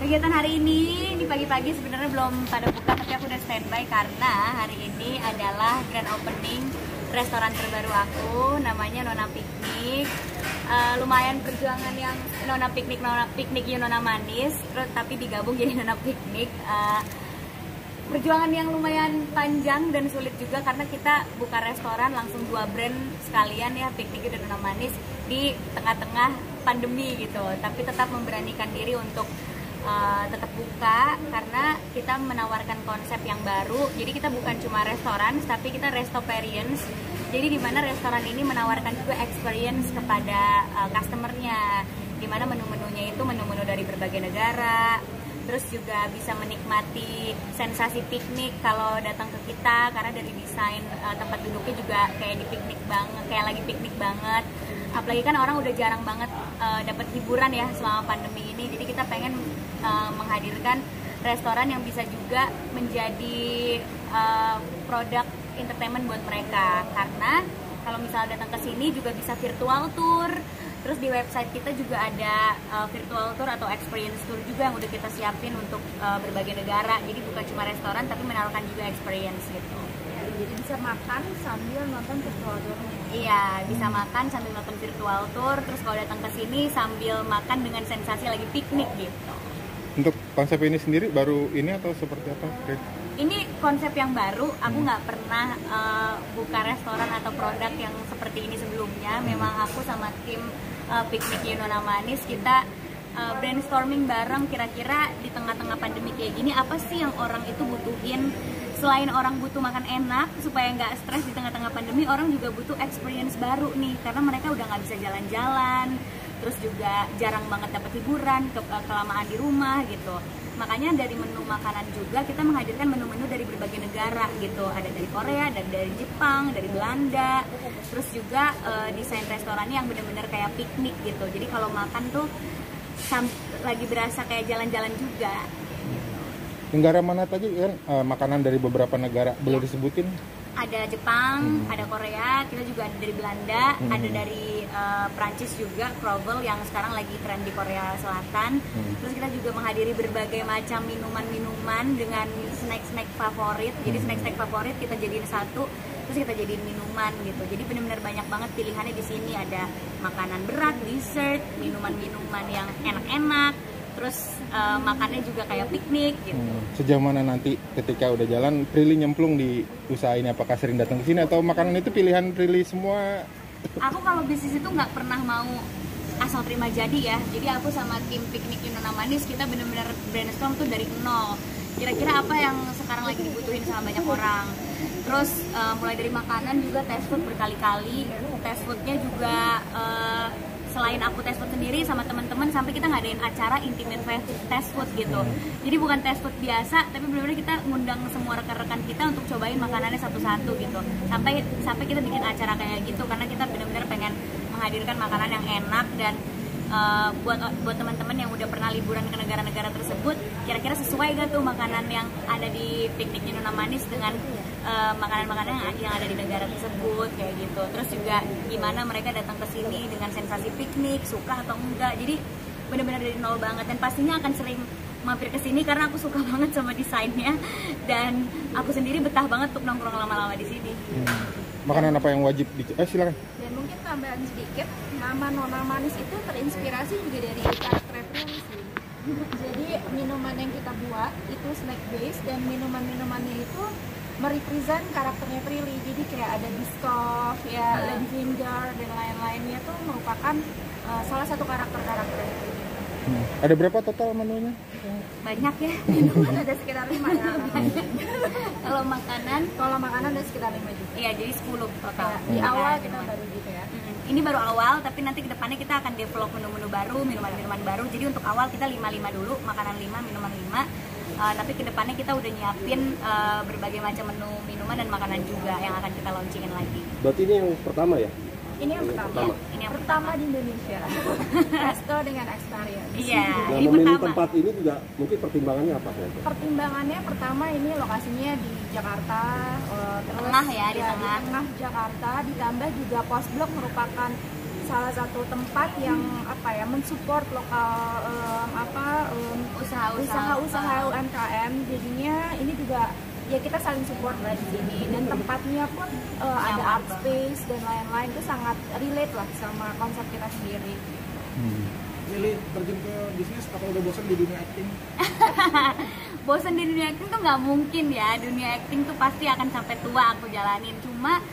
Kegiatan hari ini di pagi-pagi sebenarnya belum pada buka, tapi aku udah standby karena hari ini adalah grand opening restoran terbaru aku, namanya Nona Piknik. Lumayan perjuangan yang Nona Piknik you Nona Manis, terus tapi digabung jadi Nona Piknik. Perjuangan yang lumayan panjang dan sulit juga karena kita buka restoran langsung 2 brand sekalian ya, Piknik dan Nona Manis di tengah-tengah pandemi gitu. Tapi tetap memberanikan diri untuk tetap buka karena kita menawarkan konsep yang baru. Jadi kita bukan cuma restoran, tapi kita restoperience. Jadi di mana restoran ini menawarkan juga experience kepada customernya, di mana menu-menunya itu menu-menu dari berbagai negara. Terus juga bisa menikmati sensasi piknik kalau datang ke kita, karena dari desain tempat duduknya juga kayak di piknik banget, kayak lagi piknik banget. Apalagi kan orang udah jarang banget dapat hiburan ya selama pandemi ini. Jadi kita pengen menghadirkan restoran yang bisa juga menjadi produk entertainment buat mereka. Karena kalau misalnya datang ke sini juga bisa virtual tour. Terus di website kita juga ada virtual tour atau experience tour juga yang udah kita siapin untuk berbagai negara. Jadi bukan cuma restoran tapi menawarkan juga experience gitu. Jadi bisa makan sambil nonton virtual tour. Iya, bisa makan sambil nonton virtual tour. Terus kalau datang ke sini sambil makan dengan sensasi lagi piknik gitu. Untuk konsep ini sendiri baru ini atau seperti apa? Ini konsep yang baru. Aku nggak pernah buka restoran atau produk yang seperti ini sebelumnya. Memang aku sama tim Piknik you Nona Manis kita brainstorming bareng, kira-kira di tengah-tengah pandemi kayak gini apa sih yang orang itu butuhin. Selain orang butuh makan enak supaya nggak stres di tengah-tengah pandemi, orang juga butuh experience baru nih, karena mereka udah nggak bisa jalan-jalan, terus juga jarang banget dapat hiburan, kelamaan di rumah gitu. Makanya dari menu makanan juga kita menghadirkan menu-menu dari berbagai negara gitu. Ada dari Korea, dari Jepang, dari Belanda. Terus juga desain restorannya yang benar-benar kayak piknik gitu. Jadi kalau makan tuh lagi berasa kayak jalan-jalan juga. Negara mana tadi kan makanan dari beberapa negara boleh disebutin? Ada Jepang, ada Korea, kita juga ada dari Belanda, ada dari Prancis juga, Krovel yang sekarang lagi tren di Korea Selatan. Terus kita juga menghadiri berbagai macam minuman-minuman dengan snack-snack favorit. Jadi snack-snack favorit kita jadiin satu, terus kita jadiin minuman gitu. Jadi benar-benar banyak banget pilihannya di sini. Ada makanan berat, dessert, minuman-minuman yang enak-enak. Terus makannya juga kayak piknik gitu. Sejauh mana nanti ketika udah jalan Prilly nyemplung di usaha ini? Apakah sering datang ke sini atau makanan itu pilihan Prilly semua? Aku kalau bisnis itu nggak pernah mau asal terima jadi ya. Jadi aku sama tim Piknik you Nona Manis kita benar-benar brainstorm tuh dari nol. Kira-kira apa yang sekarang lagi dibutuhin sama banyak orang. Terus mulai dari makanan juga test food berkali-kali. Test foodnya juga selain aku test food sendiri sama teman-teman, sampai kita ngadain acara intimate test food gitu. Jadi bukan test food biasa, tapi benar-benar kita ngundang semua rekan-rekan kita untuk cobain makanannya satu-satu gitu. Sampai kita bikin acara kayak gitu karena kita benar-benar pengen menghadirkan makanan yang enak dan buat teman-teman yang udah pernah liburan ke negara-negara tersebut, kira-kira sesuai gak tuh makanan yang ada di Piknik you Nona Manis dengan makanan-makanan yang ada di negara tersebut kayak gitu. Terus juga gimana mereka datang ke sini dengan sensasi piknik, suka atau enggak. Jadi benar-benar dari nol banget, dan pastinya akan sering mampir ke sini karena aku suka banget sama desainnya dan aku sendiri betah banget untuk nongkrong lama-lama di sini. Makanan apa yang wajib silakan. Dan mungkin tambahan sedikit, nama Nona Manis itu terinspirasi juga dari karakter Prilly sih. Jadi minuman yang kita buat itu snack base dan minuman-minumannya itu merepresent karakternya Prilly. Jadi kayak ada biscoff, ya, Lady Finger dan lain-lainnya tuh merupakan salah satu karakter-karakter Prilly. Ada berapa total menunya? Banyak ya. Minuman ada sekitar 5 ya. Kalau makanan ada sekitar 5 juga. iya, jadi 10 total. Di awal kita baru gitu ya. Ini baru awal, tapi nanti kedepannya kita akan develop menu-menu baru, minuman-minuman baru. Jadi untuk awal kita 5-5 dulu, makanan 5, minuman 5. Tapi kedepannya kita udah nyiapin berbagai macam menu minuman dan makanan juga yang akan kita launchingin lagi. Berarti ini yang pertama ya? Ini yang pertama. Ini yang pertama di Indonesia. Resto dengan experience. Iya, Nah, ini memilih pertama. tempat ini juga mungkin pertimbangannya apa saja? Pertimbangannya pertama ini lokasinya di Jakarta, terus Tengah ya, di tengah. di tengah Jakarta, ditambah juga Post Blok merupakan salah satu tempat yang mensupport lokal usaha-usaha UMKM. Jadinya ini juga ya kita saling support lah di sini, dan tempatnya pun ada art space dan lain-lain, itu sangat relate lah sama konsep kita sendiri. Milih terjun ke bisnis atau udah bosan di dunia acting? Bosan di dunia acting tuh nggak mungkin ya. Dunia acting tuh pasti akan sampai tua aku jalanin. Cuma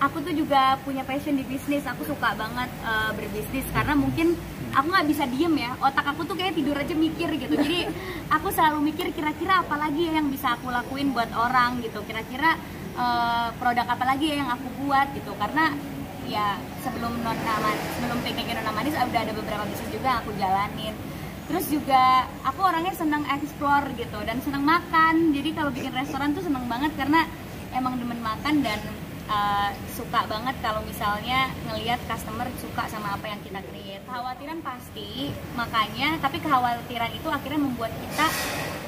aku tuh juga punya passion di bisnis. Aku suka banget berbisnis karena mungkin aku nggak bisa diem ya. Otak aku tuh kayak tidur aja mikir gitu. Jadi aku selalu mikir kira-kira apa lagi ya yang bisa aku lakuin buat orang gitu. Kira-kira produk apa lagi ya yang aku buat gitu. Karena ya sebelum Piknik Nona Manis udah ada beberapa bisnis juga yang aku jalanin. Terus juga aku orangnya senang explore gitu dan senang makan. Jadi kalau bikin restoran tuh seneng banget karena emang demen makan dan suka banget kalau misalnya ngelihat customer suka sama apa yang kita create. Kekhawatiran pasti, makanya tapi kekhawatiran itu akhirnya membuat kita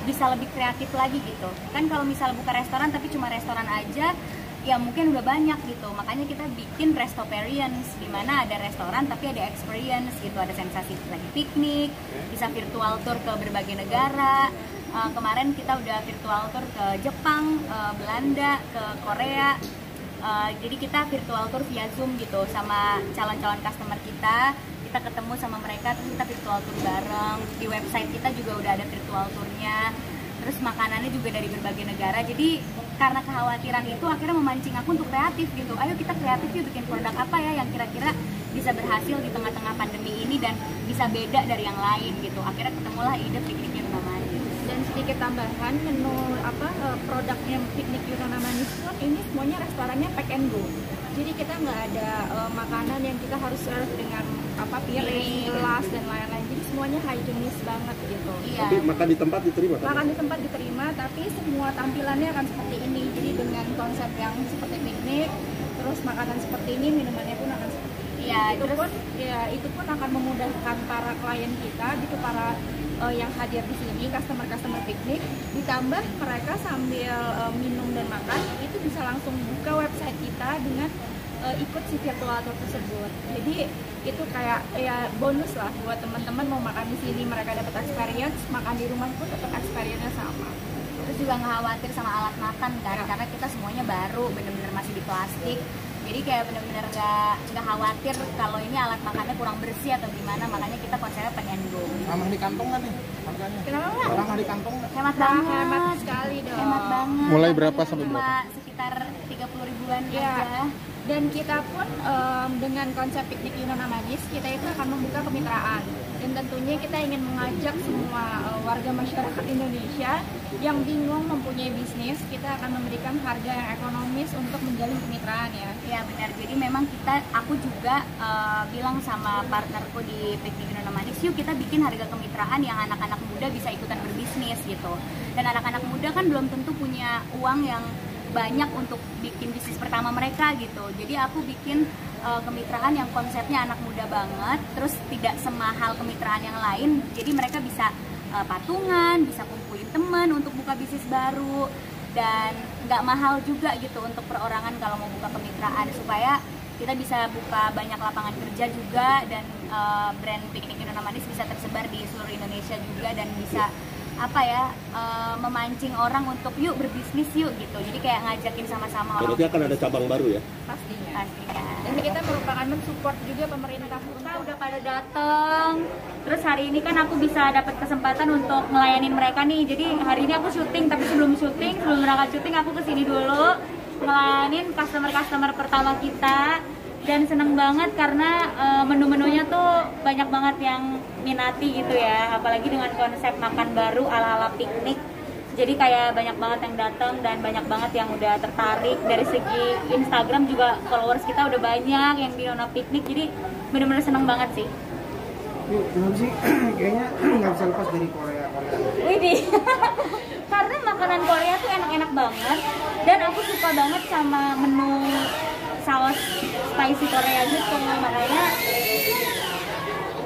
bisa lebih kreatif lagi gitu. Kan kalau misalnya buka restoran tapi cuma restoran aja, ya mungkin udah banyak gitu. Makanya kita bikin Restoperience, di mana ada restoran tapi ada experience gitu, ada sensasi lagi piknik, bisa virtual tour ke berbagai negara. Kemarin kita udah virtual tour ke Jepang, Belanda, ke Korea. Jadi kita virtual tour via Zoom gitu sama calon-calon customer kita ketemu sama mereka, terus kita virtual tour bareng. Di website kita juga udah ada virtual tournya. Terus makanannya juga dari berbagai negara. Jadi karena kekhawatiran itu akhirnya memancing aku untuk kreatif gitu. Ayo kita kreatif yuk, bikin produk apa ya yang kira-kira bisa berhasil di tengah-tengah pandemi ini dan bisa beda dari yang lain gitu. Akhirnya ketemulah ide Piknik Nona Manis. Dan sedikit tambahan, menu produknya Piknik Nona Manis pun ini semuanya restorannya pack and go. Jadi kita nggak ada makanan yang kita harus serve dengan piring, gelas dan lain-lain. Jadi semuanya higienis banget gitu. Iya. Tapi makan di tempat diterima kan? Makan di tempat diterima, tapi semua tampilannya akan seperti ini. Jadi dengan konsep yang seperti piknik, terus makanan seperti ini, minumannya pun akan seperti ini. Iya, itu pun akan memudahkan para klien kita, gitu, para yang hadir di sini, customer piknik, ditambah mereka sambil minum dan makan, itu bisa langsung buka website kita dengan ikut si virtual tour tersebut. Jadi itu kayak ya bonus lah buat teman-teman mau makan di sini, mereka dapat experience, makan di rumah pun dapat experience-nya sama. Terus juga nggak khawatir sama alat makan kan, karena kita semuanya baru, bener-bener masih di plastik. Jadi kayak bener-bener nggak khawatir kalau ini alat makannya kurang bersih atau gimana. Makanya kita konsepnya pengen go. Ramah di kantong nggak nih harganya? Kenapa nggak? Ramah di kantong nggak? Hemat banget. Hemat sekali dong. Hemat banget. Mulai berapa sampai berapa? Cuma sekitar 30 ribuan Ya. aja. Dan kita pun dengan konsep Piknik Nona Manis, kita itu akan membuka kemitraan. Dan tentunya kita ingin mengajak semua warga masyarakat Indonesia yang bingung mempunyai bisnis, kita akan memberikan harga yang ekonomis untuk menjalin kemitraan ya. Ya benar, jadi memang aku juga bilang sama partnerku di Piknik Nona Manis, yuk kita bikin harga kemitraan yang anak-anak muda bisa ikutan berbisnis gitu. Dan anak-anak muda kan belum tentu punya uang yang banyak untuk bikin bisnis pertama mereka gitu. Jadi aku bikin kemitraan yang konsepnya anak muda banget, terus tidak semahal kemitraan yang lain. Jadi mereka bisa patungan, bisa kumpulin teman untuk buka bisnis baru, dan nggak mahal juga gitu untuk perorangan kalau mau buka kemitraan, supaya kita bisa buka banyak lapangan kerja juga, dan brand Piknik Nona Manis bisa tersebar di seluruh Indonesia juga, dan bisa memancing orang untuk yuk berbisnis yuk gitu. Jadi kayak ngajakin sama-sama orang. Berarti akan ada cabang baru ya? Pastinya. Dan Dan kita merupakan mensupport juga pemerintah. kita udah pada dateng. Terus hari ini kan aku bisa dapat kesempatan untuk ngelayanin mereka nih. Jadi hari ini aku syuting, tapi sebelum berangkat syuting aku kesini dulu ngelayanin customer pertama kita. Dan seneng banget karena menu-menunya tuh banyak banget yang minati gitu ya, apalagi dengan konsep makan baru ala-ala piknik. Jadi kayak banyak banget yang datang dan banyak banget yang udah tertarik. Dari segi Instagram juga followers kita udah banyak yang di Nona Piknik, jadi bener-bener seneng banget sih. Kenapa sih? Kayaknya nggak bisa lepas dari Korea. Widih, karena makanan Korea tuh enak-enak banget, dan aku suka banget sama menu saus spicy Korea gitu, makanya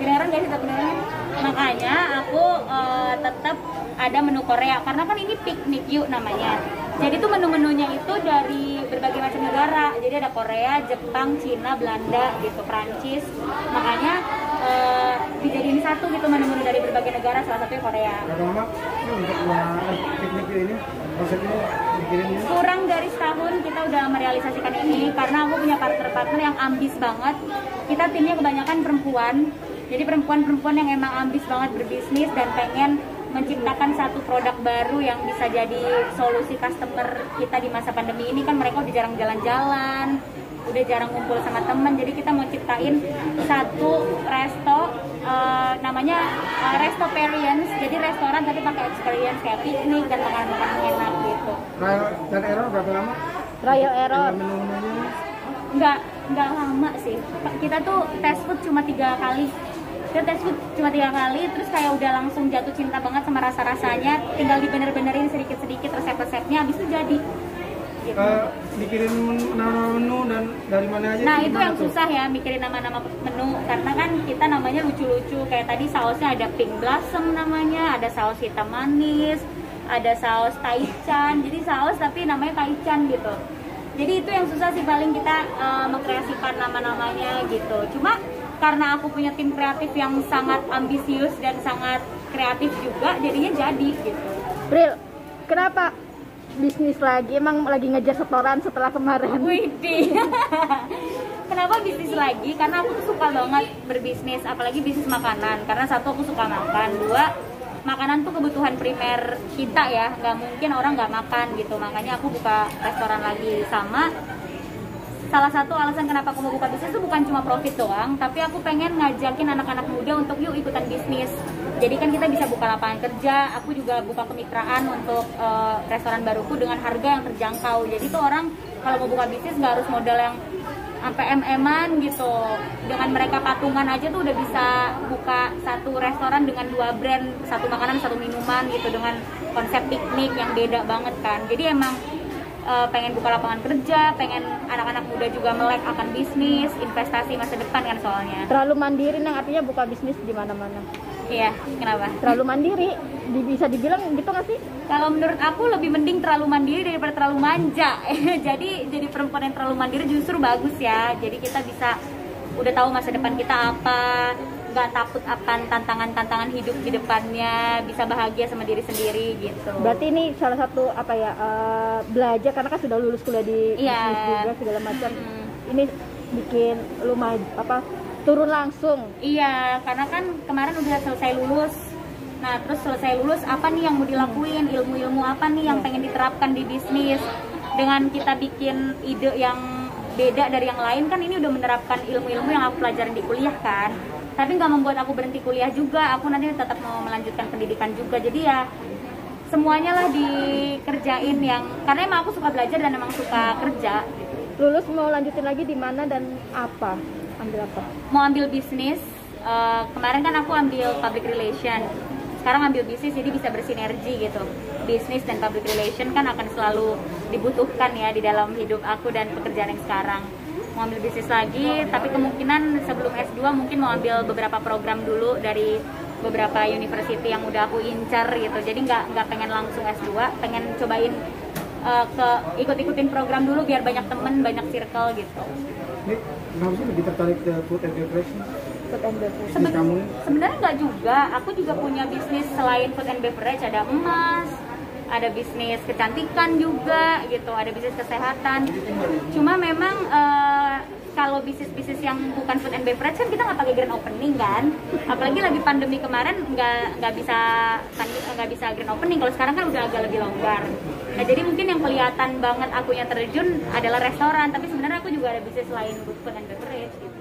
kedengeran gak sih kedengeran? Makanya aku tetap ada menu Korea, karena kan ini piknik yuk namanya. Jadi tuh menu-menunya itu dari berbagai macam negara. Jadi ada Korea, Jepang, Cina, Belanda gitu, Prancis. Makanya dijadiin satu gitu menu-menu dari berbagai negara, salah satunya Korea. Berapa lama sih untuk piknik ini, konsep ini bikinnya? Kurang dari setahun kita udah merealisasikan ini karena aku punya partner-partner yang ambis banget. Kita timnya kebanyakan perempuan, jadi perempuan-perempuan yang emang ambis banget berbisnis dan pengen menciptakan satu produk baru yang bisa jadi solusi customer kita di masa pandemi ini. Kan mereka udah jarang jalan-jalan, udah jarang ngumpul sama temen, jadi kita mau ciptain satu resto namanya Restoperience, jadi restoran tapi pakai experience kayak piknik dan makanan-makanan enak gitu. Trial dan error berapa lama? Trial error. Menu-menunya? Nggak lama sih, kita tuh test food cuma 3 kali. Kita tes food cuma 3 kali, terus kayak udah langsung jatuh cinta banget sama rasa-rasanya, tinggal dibener-benerin sedikit-sedikit resep-resepnya, habis itu jadi gitu. Mikirin nama menu dan dari mana aja? Nah itu yang susah ya, mikirin nama-nama menu, karena kan kita namanya lucu-lucu, kayak tadi sausnya ada pink blossom namanya, ada saus hitam manis, ada saus taichan, jadi saus tapi namanya taichan gitu. Jadi itu yang susah sih paling kita mengkreasikan nama-namanya gitu. Cuma karena aku punya tim kreatif yang sangat ambisius dan sangat kreatif juga, jadinya jadi gitu. Bril, kenapa bisnis lagi? Emang lagi ngejar setoran setelah kemarin? Widih. Kenapa bisnis lagi? Karena aku tuh suka banget berbisnis, apalagi bisnis makanan. Karena satu, aku suka makan. 2, makanan tuh kebutuhan primer kita ya. Nggak mungkin orang nggak makan gitu. Makanya aku buka restoran lagi. Sama salah satu alasan kenapa aku mau buka bisnis itu bukan cuma profit doang, tapi aku pengen ngajakin anak-anak muda untuk yuk ikutan bisnis. Jadi kan kita bisa buka lapangan kerja, aku juga buka kemitraan untuk restoran baruku dengan harga yang terjangkau. Jadi tuh orang kalau mau buka bisnis nggak harus modal yang sampai MM-an gitu. Dengan mereka patungan aja tuh udah bisa buka satu restoran dengan 2 brand, satu makanan, satu minuman gitu, dengan konsep piknik yang beda banget kan. Jadi emang pengen buka lapangan kerja, pengen anak-anak muda juga melek akan bisnis, investasi masa depan kan soalnya. Terlalu mandiri, yang artinya buka bisnis di mana-mana. Iya, kenapa? Terlalu mandiri, bisa dibilang gitu nggak sih? Kalau menurut aku lebih mending terlalu mandiri daripada terlalu manja. Jadi perempuan yang terlalu mandiri justru bagus ya. Jadi kita bisa udah tahu masa depan kita apa, nggak takut akan tantangan-tantangan hidup di depannya, bisa bahagia sama diri sendiri gitu. Berarti ini salah satu apa ya, belajar karena kan sudah lulus kuliah di bisnis juga segala macam. Ini bikin lu turun langsung. Iya, karena kan kemarin udah selesai lulus. Nah, terus selesai lulus apa nih yang mau dilakuin, ilmu-ilmu apa nih yang pengen diterapkan di bisnis. Dengan kita bikin ide yang beda dari yang lain, kan ini udah menerapkan ilmu-ilmu yang aku pelajarin di kuliah kan. Tapi nggak membuat aku berhenti kuliah juga, aku nanti tetap mau melanjutkan pendidikan juga. Jadi ya semuanya lah dikerjain yang, karena emang aku suka belajar dan emang suka kerja. Lulus mau lanjutin lagi di mana dan apa? Ambil apa? Mau ambil bisnis, kemarin kan aku ambil public relation, sekarang ambil bisnis, jadi bisa bersinergi gitu. Bisnis dan public relation kan akan selalu dibutuhkan ya di dalam hidup aku dan pekerjaan yang sekarang. Mau ambil bisnis lagi, tapi kemungkinan sebelum S2 mungkin mau ambil beberapa program dulu dari beberapa university yang udah aku incar gitu. Jadi nggak pengen langsung S2, pengen cobain ikut-ikutin program dulu biar banyak temen, banyak circle gitu. Ini kenapa sih lebih tertarik ke food and beverage? Food and beverage. Sebenarnya nggak juga, aku juga punya bisnis selain food and beverage, ada emas, ada bisnis kecantikan juga gitu, ada bisnis kesehatan. Cuma memang kalau bisnis-bisnis yang bukan food and beverage kan kita nggak pakai grand opening kan, apalagi lagi pandemi kemarin nggak bisa grand opening. Kalau sekarang kan udah agak lebih longgar. Nah jadi mungkin yang kelihatan banget aku yang terjun adalah restoran, tapi sebenarnya aku juga ada bisnis lain food and beverage gitu.